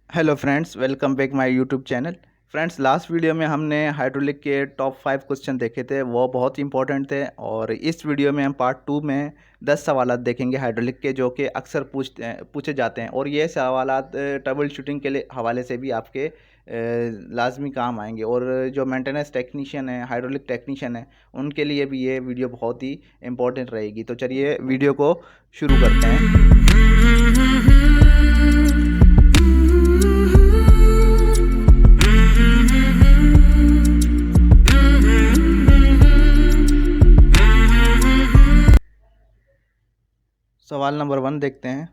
Hello friends, welcome back my YouTube channel. Friends, last video में हमने hydraulic के top 5 question देखे थे, वो बहुत इंपॉर्टेंट थे। और इस वीडियो में हम पार्ट 2 में 10 सवालात देखेंगे हाइड्रोलिक के, जो कि अक्सर पूछे जाते हैं। और ये सवालात ट्रबल शूटिंग के लिए हवाले से भी आपके लाजमी काम आएंगे। और जो मेंटेनेंस टेक्नीशियन है, हाइड्रोलिक टेक्नीशियन है, उनके लिए भी ये वीडियो बहुत ही इंपॉर्टेंट रहेगी। तो चलिए वीडियो को शुरू करते हैं। सवाल नंबर 1 देखते हैं।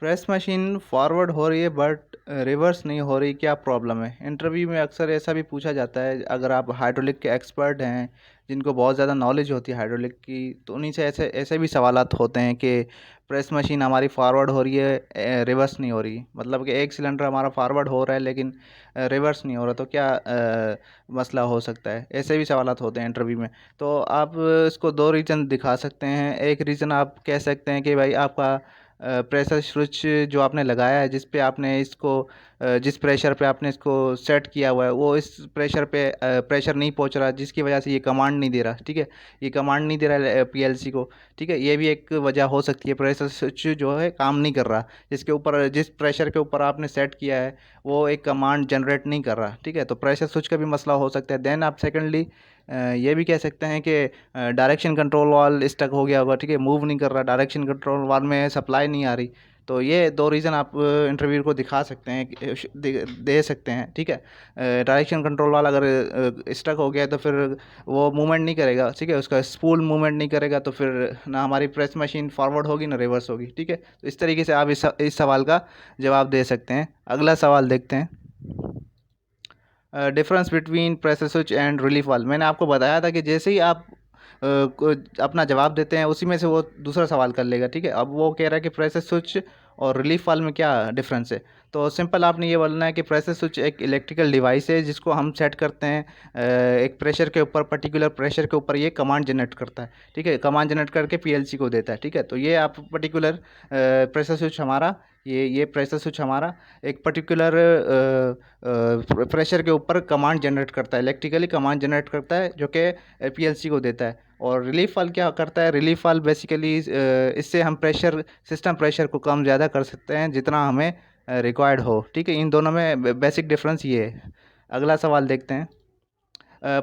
प्रेस मशीन फॉरवर्ड हो रही है बट रिवर्स नहीं हो रही, क्या प्रॉब्लम है? इंटरव्यू में अक्सर ऐसा भी पूछा जाता है। अगर आप हाइड्रोलिक के एक्सपर्ट हैं, जिनको बहुत ज़्यादा नॉलेज होती है हाइड्रोलिक की, तो उन्हीं से ऐसे ऐसे भी सवालात होते हैं कि प्रेस मशीन हमारी फॉरवर्ड हो रही है, रिवर्स नहीं हो रही। मतलब कि एक सिलेंडर हमारा फॉरवर्ड हो रहा है लेकिन रिवर्स नहीं हो रहा, तो क्या मसला हो सकता है? ऐसे भी सवालात होते हैं इंटरव्यू में। तो आप इसको दो रीज़न दिखा सकते हैं। एक रीज़न आप कह सकते हैं कि भाई आपका प्रेशर स्विच जो आपने लगाया है, जिस पे आपने इसको जिस प्रेशर पे आपने इसको सेट किया हुआ है, वो इस प्रेशर पे प्रेशर नहीं पहुंच रहा, जिसकी वजह से ये कमांड नहीं दे रहा। ठीक है, ये कमांड नहीं दे रहा है पीएलसी को। ठीक है, ये भी एक वजह हो सकती है। प्रेशर स्विच जो है काम नहीं कर रहा, जिसके ऊपर जिस प्रेशर के ऊपर आपने सेट किया है वो एक कमांड जनरेट नहीं कर रहा। ठीक है, तो प्रेशर स्विच का भी मसला हो सकता है। देन आप सेकेंडली ये भी कह सकते हैं कि डायरेक्शन कंट्रोल वाल स्टक हो गया होगा। ठीक है, मूव नहीं कर रहा, डायरेक्शन कंट्रोल वाल में सप्लाई नहीं आ रही। तो ये दो रीज़न आप इंटरव्यू को दिखा सकते हैं, दे सकते हैं। ठीक है, डायरेक्शन कंट्रोल वाला अगर स्टक हो गया है तो फिर वो मूवमेंट नहीं करेगा। ठीक है, उसका स्पूल मूवमेंट नहीं करेगा, तो फिर ना हमारी प्रेस मशीन फॉरवर्ड होगी ना रिवर्स होगी। ठीक है, तो इस तरीके से आप इस सवाल का जवाब दे सकते हैं। अगला सवाल देखते हैं। Difference between pressure switch and relief valve. मैंने आपको बताया था कि जैसे ही आप अपना जवाब देते हैं, उसी में से वो दूसरा सवाल कर लेगा। ठीक है, अब वो कह रहा है कि प्रेशर स्विच और रिलीफ वाल्व में क्या डिफरेंस है। तो सिंपल आपने ये बोलना है कि प्रेशर स्विच एक इलेक्ट्रिकल डिवाइस है, जिसको हम सेट करते हैं एक प्रेशर के ऊपर, पर्टिकुलर प्रेशर के ऊपर ये कमांड जनरेट करता है। ठीक है, कमांड जनरेट करके पीएलसी को देता है। ठीक है, तो ये आप पर्टिकुलर प्रेशर स्विच हमारा, ये प्रेशर स्विच हमारा एक पर्टिकुलर प्रेशर के ऊपर कमांड जनरेट करता है, इलेक्ट्रिकली कमांड जनरेट करता है, जो कि पीएलसी को देता है। और रिलीफ वाल्व क्या करता है? रिलीफ वाल्व बेसिकली इससे हम प्रेशर, सिस्टम प्रेशर को कम ज़्यादा कर सकते हैं जितना हमें रिक्वायर्ड हो। ठीक है, इन दोनों में बेसिक डिफरेंस ये है। अगला सवाल देखते हैं।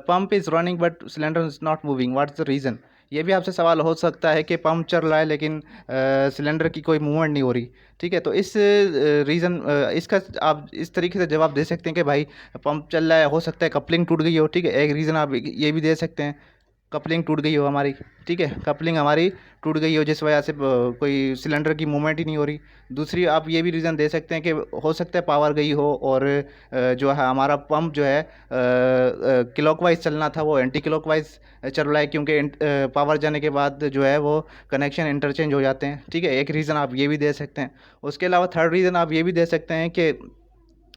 Pump is running but cylinder is not moving, what is the reason? ये भी आपसे सवाल हो सकता है कि पंप चल रहा है लेकिन सिलेंडर की कोई मूवमेंट नहीं हो रही। ठीक है, तो इस रीज़न इसका आप इस तरीके से जवाब दे सकते हैं कि भाई पंप चल रहा है, हो सकता है कपलिंग टूट गई हो। ठीक है, एक रीज़न आप ये भी दे सकते हैं, कपलिंग टूट गई हो हमारी। ठीक है, कपलिंग हमारी टूट गई हो, जिस वजह से कोई सिलेंडर की मूवमेंट ही नहीं हो रही। दूसरी आप ये भी रीज़न दे सकते हैं कि हो सकता है पावर गई हो और जो है हमारा पंप जो है क्लॉकवाइज चलना था, वो एंटी क्लॉकवाइज चल रहा है, क्योंकि पावर जाने के बाद जो है वो कनेक्शन इंटरचेंज हो जाते हैं। ठीक है, एक रीज़न आप ये भी दे सकते हैं। उसके अलावा थर्ड रीज़न आप ये भी दे सकते हैं कि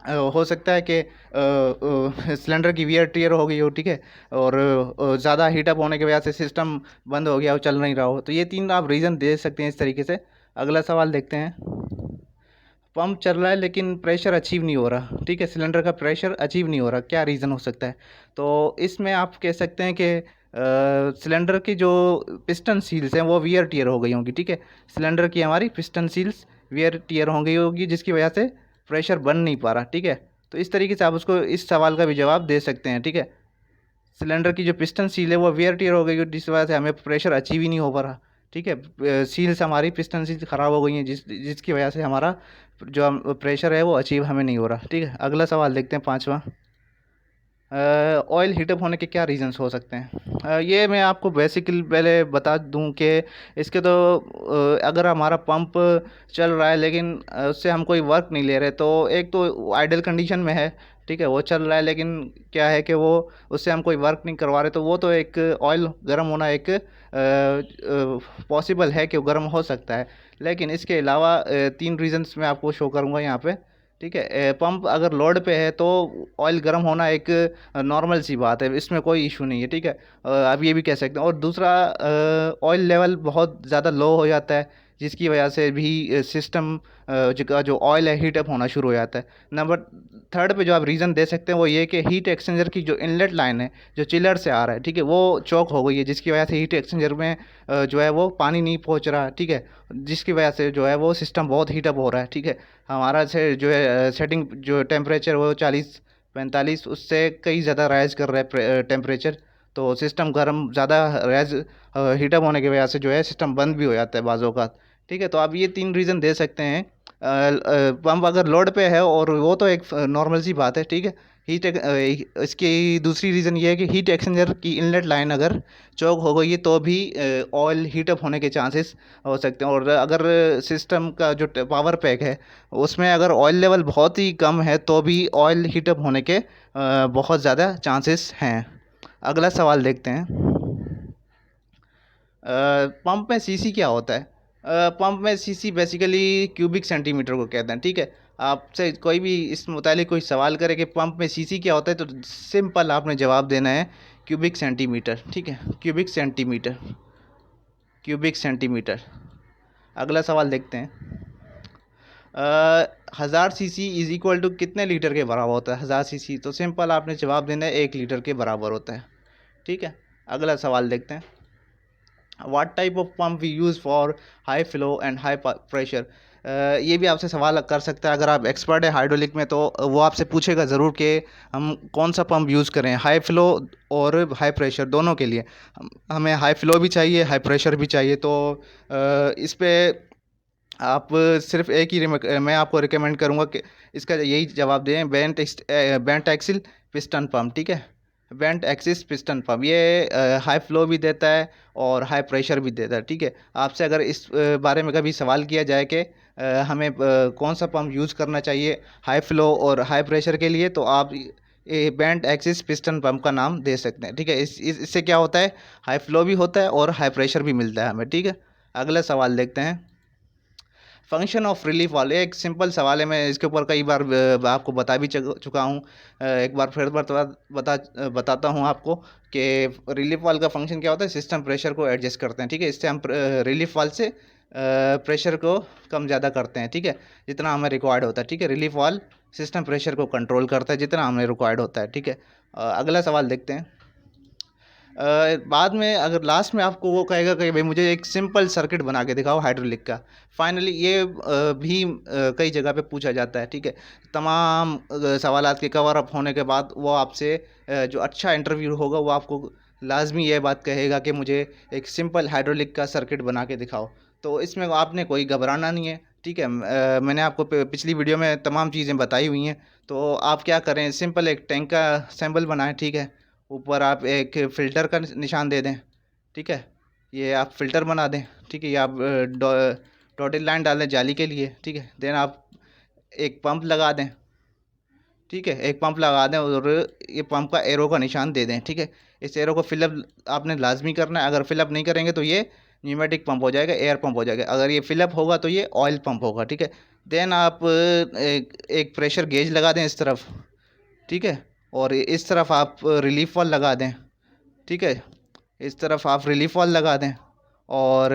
हो सकता है कि सिलेंडर की वियर टियर हो गई हो। ठीक है, और ज़्यादा हीटअप होने की वजह से सिस्टम बंद हो गया हो, चल नहीं रहा हो। तो ये तीन आप रीज़न दे सकते हैं इस तरीके से। अगला सवाल देखते हैं। पंप चल रहा है लेकिन प्रेशर अचीव नहीं हो रहा। ठीक है, सिलेंडर का प्रेशर अचीव नहीं हो रहा, क्या रीज़न हो सकता है? तो इसमें आप कह सकते हैं कि सिलेंडर की जो पिस्टन सील्स हैं वो वियर टियर हो गई होंगी। ठीक है, सिलेंडर की हमारी पिस्टन सील्स वियर टियर हो गई होगी, जिसकी वजह से प्रेशर बन नहीं पा रहा। ठीक है, तो इस तरीके से आप उसको इस सवाल का भी जवाब दे सकते हैं। ठीक है, सिलेंडर की जो पिस्टन सील है वो वियर टियर हो गई है, जिस वजह से हमें प्रेशर अचीव ही नहीं हो पा रहा। ठीक है, सील्स हमारी पिस्टन सील्स ख़राब हो गई हैं, जिसकी वजह से हमारा जो प्रेशर है वो अचीव हमें नहीं हो रहा। ठीक है, अगला सवाल देखते हैं, पाँचवा। ऑयल हीटअप होने के क्या रीजंस हो सकते हैं? ये मैं आपको बेसिकली पहले बता दूं कि इसके तो अगर हमारा पंप चल रहा है लेकिन उससे हम कोई वर्क नहीं ले रहे, तो एक तो आइडल कंडीशन में है। ठीक है, वो चल रहा है लेकिन क्या है कि वो उससे हम कोई वर्क नहीं करवा रहे, तो वो तो एक ऑयल गर्म होना एक पॉसिबल है कि वो गर्म हो सकता है। लेकिन इसके अलावा तीन रीजंस मैं आपको शो करूँगा यहाँ पे। ठीक है, पंप अगर लोड पे है तो ऑयल गर्म होना एक नॉर्मल सी बात है, इसमें कोई इशू नहीं है। ठीक है, आप ये भी कह सकते हैं। और दूसरा, ऑयल लेवल बहुत ज़्यादा लो हो जाता है जिसकी वजह से भी सिस्टम का जो ऑयल है हीटअप होना शुरू हो जाता है। नंबर थर्ड पे जो आप रीज़न दे सकते हैं वो ये कि हीट एक्सचेंजर की जो इनलेट लाइन है जो चिलर से आ रहा है, ठीक है, वो चौक हो गई है, जिसकी वजह से हीट एक्सचेंजर में जो है वो पानी नहीं पहुंच रहा, ठीक है, जिसकी वजह से जो है वो सिस्टम बहुत हीटअप हो रहा है, ठीक है। हमारा से जो है सेटिंग जो टेम्परेचर वो 40-45 उससे कई ज़्यादा राइज कर रहा है टेम्परेचर, तो सिस्टम गर्म ज़्यादा राइज हीटअप होने की वजह से जो है सिस्टम बंद भी हो जाता है बाज़ औक़ात, ठीक है। तो आप ये 3 रीज़न दे सकते हैं। पंप अगर लोड पे है और वो तो एक नॉर्मल सी बात है, ठीक है। इसकी दूसरी रीज़न ये है कि हीट एक्सचेंजर की इनलेट लाइन अगर चौक हो गई है तो भी ऑयल हीटअप होने के चांसेस हो सकते हैं। और अगर सिस्टम का जो पावर पैक है उसमें अगर ऑयल लेवल बहुत ही कम है तो भी ऑयल हीटअप होने के बहुत ज़्यादा चांसेस हैं। अगला सवाल देखते हैं। पंप में सीसी क्या होता है? पंप में सीसी बेसिकली क्यूबिक सेंटीमीटर को कहते हैं, ठीक है। आपसे कोई भी इस मुतालिक कोई सवाल करे कि पंप में सीसी क्या होता है, तो सिंपल आपने जवाब देना है क्यूबिक सेंटीमीटर, ठीक है, क्यूबिक सेंटीमीटर, क्यूबिक सेंटीमीटर। अगला सवाल देखते हैं। 1000 सीसी इज इक्वल टू कितने लीटर के बराबर होता है? 1000 सीसी, तो सिंपल आपने जवाब देना है 1 लीटर के बराबर होता है, ठीक है। अगला सवाल देखते हैं। What type of pump we use for high flow and high pressure? ये भी आपसे सवाल कर सकता है, अगर आप एक्सपर्ट है हाइड्रोलिक में तो वो आपसे पूछेगा ज़रूर कि हम कौन सा पंप यूज़ करें, हाई फ्लो और हाई प्रेशर दोनों के लिए। हमें हाई फ्लो भी चाहिए, हाई प्रेशर भी चाहिए, तो इस पे आप सिर्फ एक ही मैं आपको रिकमेंड करूँगा कि इसका यही जवाब दें, बेंट एक्सिल पिस्टन पंप, ठीक है। बेंट एक्सिस पिस्टन पंप ये हाई फ्लो भी देता है और हाई प्रेशर भी देता है, ठीक है। आपसे अगर इस बारे में कभी सवाल किया जाए कि हमें कौन सा पंप यूज़ करना चाहिए हाई फ्लो और हाई प्रेशर के लिए, तो आप ये बेंट एक्सिस पिस्टन पंप का नाम दे सकते हैं, ठीक है। इससे क्या होता है, हाई फ्लो भी होता है और हाई प्रेशर भी मिलता है हमें, ठीक है। अगला सवाल देखते हैं। फंक्शन ऑफ रिलीफ वाल, एक सिंपल सवाल है, मैं इसके ऊपर कई बार आपको बता भी चुका हूँ। एक बार फिर बताता हूँ आपको कि रिलीफ वाल का फंक्शन क्या होता है। सिस्टम प्रेशर को एडजस्ट करते हैं, ठीक है। इससे हम रिलीफ वाल से प्रेशर को कम ज़्यादा करते हैं, ठीक है, जितना हमें रिक्वायर्ड होता है, ठीक है। रिलीफ वाल सिस्टम प्रेशर को कंट्रोल करता है जितना हमें रिक्वायर्ड होता है, ठीक है। अगला सवाल देखते हैं। बाद में अगर लास्ट में आपको वो कहेगा कि भाई मुझे एक सिंपल सर्किट बना के दिखाओ हाइड्रोलिक का, फाइनली ये भी कई जगह पे पूछा जाता है, ठीक है। तमाम सवालात के कवर अप होने के बाद वो आपसे जो अच्छा इंटरव्यू होगा वो आपको लाजमी ये बात कहेगा कि मुझे एक सिंपल हाइड्रोलिक का सर्किट बना के दिखाओ। तो इसमें आपने कोई घबराना नहीं है, ठीक है। मैंने आपको पिछली वीडियो में तमाम चीज़ें बताई हुई हैं, तो आप क्या करें, सिंपल एक टैंक का सिंबल बनाएं, ठीक है। ऊपर आप एक फ़िल्टर का निशान दे दें, ठीक है, ये आप फ़िल्टर बना दें, ठीक है। ये आप डॉटेड लाइन डाल दें जाली के लिए, ठीक है। देन आप एक पंप लगा दें, ठीक है, एक पंप लगा दें और ये पंप का एरो का निशान दे दें, ठीक है। इस एरो को फिलअप आपने लाजमी करना है, अगर फिलअप नहीं करेंगे तो ये न्यूमेटिक पंप हो जाएगा, एयर पंप हो जाएगा। अगर ये फिलअप होगा तो ये ऑयल पंप होगा, ठीक है। देन आप एक प्रेशर गेज लगा दें इस तरफ, ठीक है, और इस तरफ आप रिलीफ वाल लगा दें, ठीक है, इस तरफ आप रिलीफ वाल लगा दें और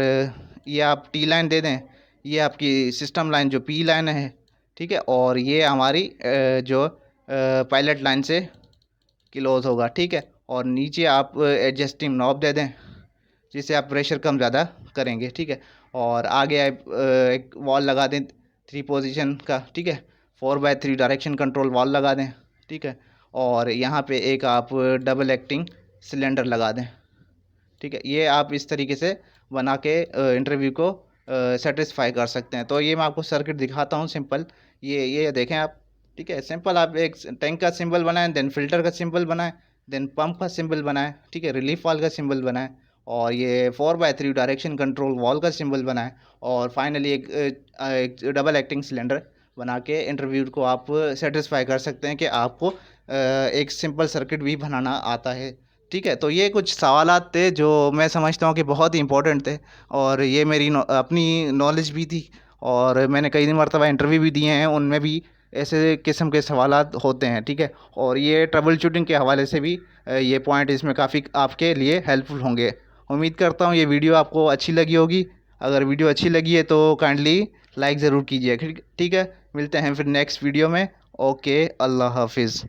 ये आप टी लाइन दे दें, ये आपकी सिस्टम लाइन जो पी लाइन है, ठीक है, और ये हमारी जो पायलट लाइन से क्लोज होगा, ठीक है। और नीचे आप एडजस्टिंग नॉब दे दें जिससे आप प्रेशर कम ज़्यादा करेंगे, ठीक है। और आगे आप एक वॉल लगा दें 3 पोजीशन का, ठीक है, 4/3 डायरेक्शन कंट्रोल वॉल लगा दें, ठीक है। और यहाँ पे एक आप डबल एक्टिंग सिलेंडर लगा दें, ठीक है। ये आप इस तरीके से बना के इंटरव्यू को सेटिस्फाई कर सकते हैं। तो ये मैं आपको सर्किट दिखाता हूँ सिंपल, ये देखें आप, ठीक है। सिंपल आप एक टैंक का सिंबल बनाएं, देन फिल्टर का सिंबल बनाएं, देन पंप का सिंबल बनाएं, ठीक है, रिलीफ वाल का सिंबल बनाएं, और ये 4/3 डायरेक्शन कंट्रोल वॉल का सिंबल बनाएं, और फाइनली एक डबल एक्टिंग सिलेंडर बना के इंटरव्यू को आप सेटिस्फाई कर सकते हैं कि आपको एक सिंपल सर्किट भी बनाना आता है, ठीक है। तो ये कुछ सवालात थे जो मैं समझता हूँ कि बहुत ही इंपॉर्टेंट थे, और ये मेरी अपनी नॉलेज भी थी, और मैंने कई मरतबा इंटरव्यू भी दिए हैं, उनमें भी ऐसे किस्म के सवालात होते हैं, ठीक है। और ये ट्रबल शूटिंग के हवाले से भी ये पॉइंट इसमें काफ़ी आपके लिए हेल्पफुल होंगे। उम्मीद करता हूँ ये वीडियो आपको अच्छी लगी होगी। अगर वीडियो अच्छी लगी है तो काइंडली लाइक ज़रूर कीजिए। ठीक ठीक है, मिलते हैं फिर नेक्स्ट वीडियो में। ओके, अल्लाह हाफिज़।